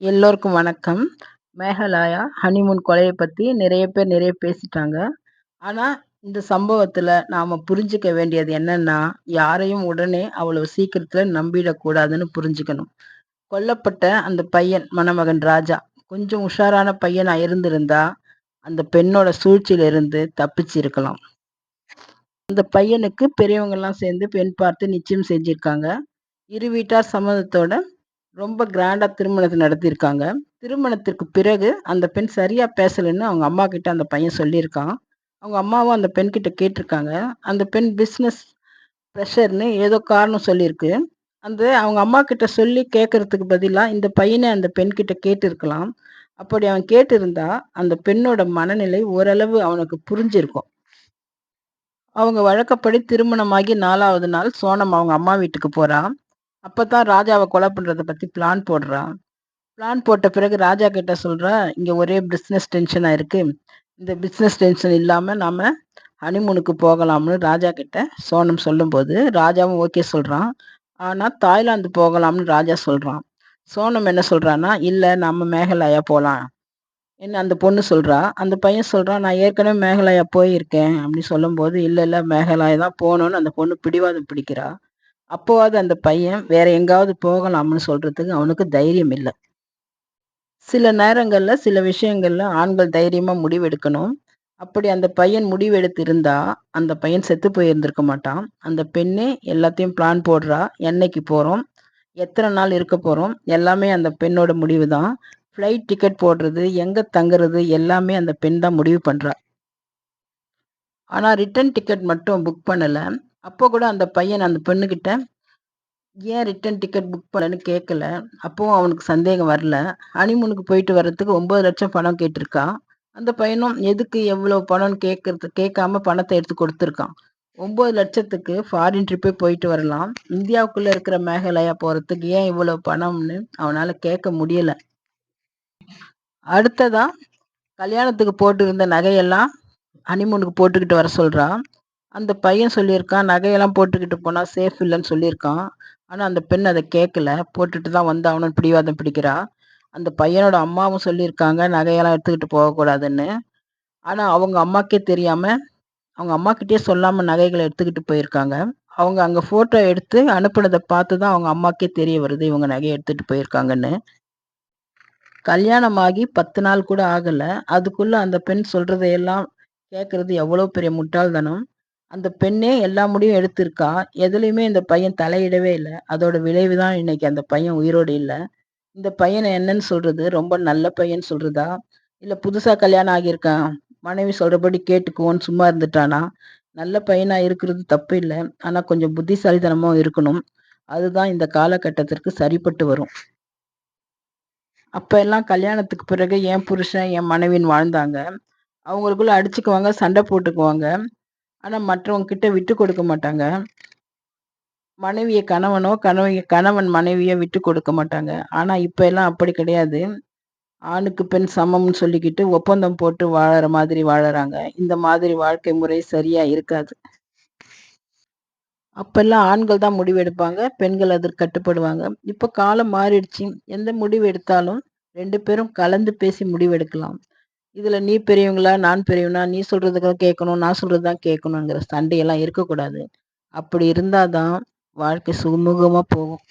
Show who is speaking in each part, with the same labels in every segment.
Speaker 1: எல்லோருக்கும் வணக்கம். மேகாலயா ஹனிமூன் கொலைய பத்தி நிறைய பேர் நிறைய பேசிட்டாங்க. ஆனா, இந்த சம்பவத்துல நாம புரிஞ்சுக்க வேண்டியது என்னன்னா, யாரையும் உடனே அவ்வளவு சீக்கிரத்துல நம்பிடக்கூடாதுன்னு புரிஞ்சுக்கணும். கொல்லப்பட்ட அந்த பையன் மணமகன் ராஜா, கொஞ்சம் உஷாரான பையனா இருந்திருந்தா, அந்த பெண்ணோட சூழ்ச்சியிலிருந்து தப்பிச்சிருக்கலாம். அந்த பையனுக்கு பெரியவங்கலாம் சேர்ந்து பெண் பார்த்து நிச்சயம் செஞ்சிருக்காங்க. இரு வீட்டார் சம்மதத்தோட ரொம்ப கிராண்டா திருமணத்த நடத்தியிருக்காங்க. திருமணத்திற்கு பிறகு அந்த பெண் சரியா பேசலன்னு அவங்க அம்மாகிட்ட அந்த பையன் சொல்லியிருக்கான். அவங்க அம்மாவும் அந்த பெண்கிட்ட கேட்டிருக்காங்க. அந்த பெண் பிசினஸ் பிரஷர்ன்னு ஏதோ காரணம் சொல்லியிருக்கு. அவங்க அம்மாகிட்ட சொல்லி கேட்கறதுக்கு பதிலா இந்த பையனே அந்த பெண்கிட்ட கேட்டிருக்கலாம். அப்படி அவன் கேட்டிருந்தா, அந்த பெண்ணோட மனநிலை ஓரளவு அவனுக்கு புரிஞ்சிருக்கும். அவங்க வழக்கப்படி திருமணமாகி 4வது நாள் சோனம் அவங்க அம்மா வீட்டுக்கு போறா. அப்பதான் ராஜாவ கொலை பண்றத பத்தி பிளான் போடுறா. பிளான் போட்ட பிறகு ராஜா கிட்ட சொல்றா, "இங்க ஒரே பிசினஸ் டென்ஷனா இருக்கு. இந்த பிசினஸ் டென்ஷன் இல்லாம நாம ஹனிமூனுக்கு போகலாம்னு" ராஜா கிட்ட சோனம் சொல்லும்போது, ராஜாவும் ஓகே சொல்றான். ஆனா தாய்லாந்து போகலாம்னு ராஜா சொல்றான். சோனம் என்ன சொல்றான்னா, "இல்ல நாம மேகாலயா போலாம்" ன்னு அந்த பொண்ணு சொல்றா. அந்த பையன் சொல்றான், "நான் ஏற்கனவே மேகாலயா போயிருக்கேன்" அப்படி சொல்லும்போது, "இல்ல இல்ல மேகாலயா தான் போணும்னு" அந்த பொண்ணு பிடிவாதம் பிடிக்கிறா. அப்போவாவது அந்த பையன் வேற எங்காவது போகலாம்னு சொல்றதுக்கு அவனுக்கு தைரியம் இல்ல. சில நேரங்கள்ல, சில விஷயங்கள்ல ஆண்கள் தைரியமா முடிவெடுக்கணும். அப்படி அந்த பையன் முடிவெடுத்திருந்தா, அந்த பையன் செத்து போயிருந்திருக்க மாட்டான். அந்த பெண்ணே எல்லாத்தையும் பிளான் போடுறா. என்னைக்கு போறோம்? எத்தன நாள் இருக்க போறோம்? எல்லாமே அந்த பெண்ணோட முடிவு தான். ஃப்ளைட் டிக்கெட் போடுறது, எங்க தங்குறது எல்லாமே அந்த பெண் தான் முடிவு பண்றா. ஆனா ரிட்டர்ன் டிக்கெட் மட்டும் புக் பண்ணல. அப்போ கூட அந்த பையன் அந்த பெண்ணுகிட்ட ஏன் ரிட்டர்ன் டிக்கெட் புக் பண்ணலன்னு கேட்கல. அப்பவும் அவனுக்கு சந்தேகம் வரல. ஹனிமூனுக்கு போயிட்டு வர்றதுக்கு 9,00,000 பணம் கேட்டிருக்கான். அந்த பையனும் எதுக்கு எவ்வளவு பணம்னு கேட்காம பணத்த எடுத்து கொடுத்துருக்கான். 9,00,000க்கு ஃபாரின் ட்ரிப்பே போயிட்டு வரலாம். இந்தியாவுக்குள்ள இருக்கிற மேகாலயா போறதுக்கு ஏன் இவ்வளவு பணம்னு அவனால கேட்க முடியல. அடுத்ததா கல்யாணத்துக்கு போட்டிருந்த நகையெல்லாம் ஹனிமூனுக்கு போட்டுக்கிட்டு வர சொல்றா. அந்த பையன் சொல்லியிருக்கான், நகையெல்லாம் போட்டுக்கிட்டு போனா சேஃப் இல்லன்னு சொல்லியிருக்கான். ஆனா அந்த பெண் அத கேட்கல. போட்டுட்டு தான் வந்தாகணும்னு பிடிவாதம் பிடிக்கிறா. அந்த பையனோட அம்மாவும் சொல்லியிருக்காங்க, நகையெல்லாம் எடுத்துக்கிட்டு போகக்கூடாதுன்னு. ஆனா அவங்க அம்மாக்கே தெரியாம, அவங்க அம்மாகிட்டயே சொல்லாம நகைகள எடுத்துக்கிட்டு போயிருக்காங்க. அவங்க அங்க ஃபோட்டோ எடுத்து அனுப்புனத பார்த்து தான் அவங்க அம்மாக்கே தெரிய வருது, இவங்க நகைய எடுத்துட்டு போயிருக்காங்கன்னு. கல்யாணமாகி 10 நாள் கூட ஆகல. அதுக்குள்ள அந்த பெண் சொல்றதையெல்லாம் கேட்கறது எவ்வளோ பெரிய முட்டாள்தனம். அந்த பெண்ணே எல்லா முடிவும் எடுத்திருக்கா. எதுலயுமே இந்த பையன் தலையிடவே இல்ல. அதோட விளைவு தான் இன்னைக்கு அந்த பையன் உயிரோடு இல்ல. இந்த பையன என்னன்னு சொல்றது? ரொம்ப நல்ல பையன்னு சொல்றதா? இல்ல புதுசா கல்யாணம் ஆகியிருக்கான். மனைவி சொல்றபடி கேட்டுக்குவோன்னு சும்மா இருந்துட்டானா? நல்ல பையனா இருக்கிறது தப்பு இல்ல. ஆனா கொஞ்சம் புத்திசாலித்தனமும் இருக்கணும். அதுதான் இந்த காலகட்டத்திற்கு சரிப்பட்டு வரும். அப்ப எல்லாம் கல்யாணத்துக்கு பிறகு என் புருஷன், என் மனைவின்னு வாழ்ந்தாங்க. அவங்களுக்குள்ள அடிச்சுக்குவாங்க, சண்டை போட்டுக்குவாங்க. ஆனா மற்றவங்க கிட்ட விட்டு கொடுக்க மாட்டாங்க. மனைவிய கணவனோ, கணவன் மனைவிய விட்டு கொடுக்க மாட்டாங்க. ஆனா இப்ப எல்லாம் அப்படி கிடையாது. ஆணுக்கு பெண் சமம்னு சொல்லிக்கிட்டு ஒப்பந்தம் போட்டு வாழற மாதிரி வாழறாங்க. இந்த மாதிரி வாழ்க்கை முறை சரியா இருக்காது. அப்பல்லாம் ஆண்கள் தான் முடிவெடுப்பாங்க. பெண்கள் அதற்கு கட்டுப்படுவாங்க. இப்ப காலம் மாறிடுச்சு. எந்த முடிவு எடுத்தாலும் 2 பேரும் கலந்து பேசி முடிவெடுக்கலாம். இதுல நீ பெரியவங்களா, நான் பெரியவனா, நீ சொல்றது தான் கேட்கணும், நான் சொல்றது தான் கேட்கணுங்கிற சண்டையெல்லாம் இருக்கக்கூடாது. அப்படி இருந்தா தான் வாழ்க்கை சுமூகமா போகும்.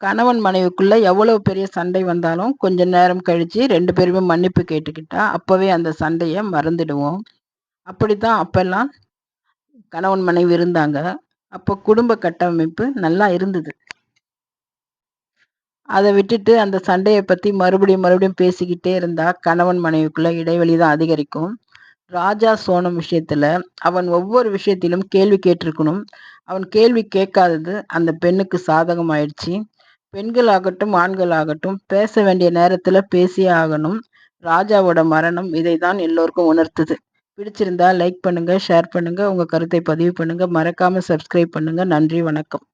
Speaker 1: கணவன் மனைவிக்குள்ள எவ்வளவு பெரிய சண்டை வந்தாலும் கொஞ்ச நேரம் கழிச்சு 2 பேருமே மன்னிப்பு கேட்டுக்கிட்டா, அப்பவே அந்த சண்டைய மறந்துடுவோம். அப்படித்தான் அப்பல்லாம் கணவன் மனைவி இருந்தாங்க. அப்போ குடும்ப கட்டமைப்பு நல்லா இருந்தது. அத விட்டுட்டு அந்த சண்டைய பத்தி மறுபடியும் பேசிக்கிட்டே இருந்தா கணவன் மனைவிக்குள்ள இடைவெளி தான் அதிகரிக்கும். ராஜா சோனம் விஷயத்துல அவன் ஒவ்வொரு விஷயத்திலும் கேள்வி கேட்டிருக்கணும். அவன் கேள்வி கேட்காதது அந்த பெண்ணுக்கு சாதகமாயிடுச்சு. பெண்களாகட்டும், ஆண்களாகட்டும் பேச வேண்டிய நேரத்துல பேசியே ஆகணும். ராஜாவோட மரணம் இதைதான் எல்லோருக்கும் உணர்த்துது. பிடிச்சிருந்தா லைக் பண்ணுங்க, ஷேர் பண்ணுங்க, உங்க கருத்தை பதிவு பண்ணுங்க. மறக்காம சப்ஸ்கிரைப் பண்ணுங்க. நன்றி, வணக்கம்.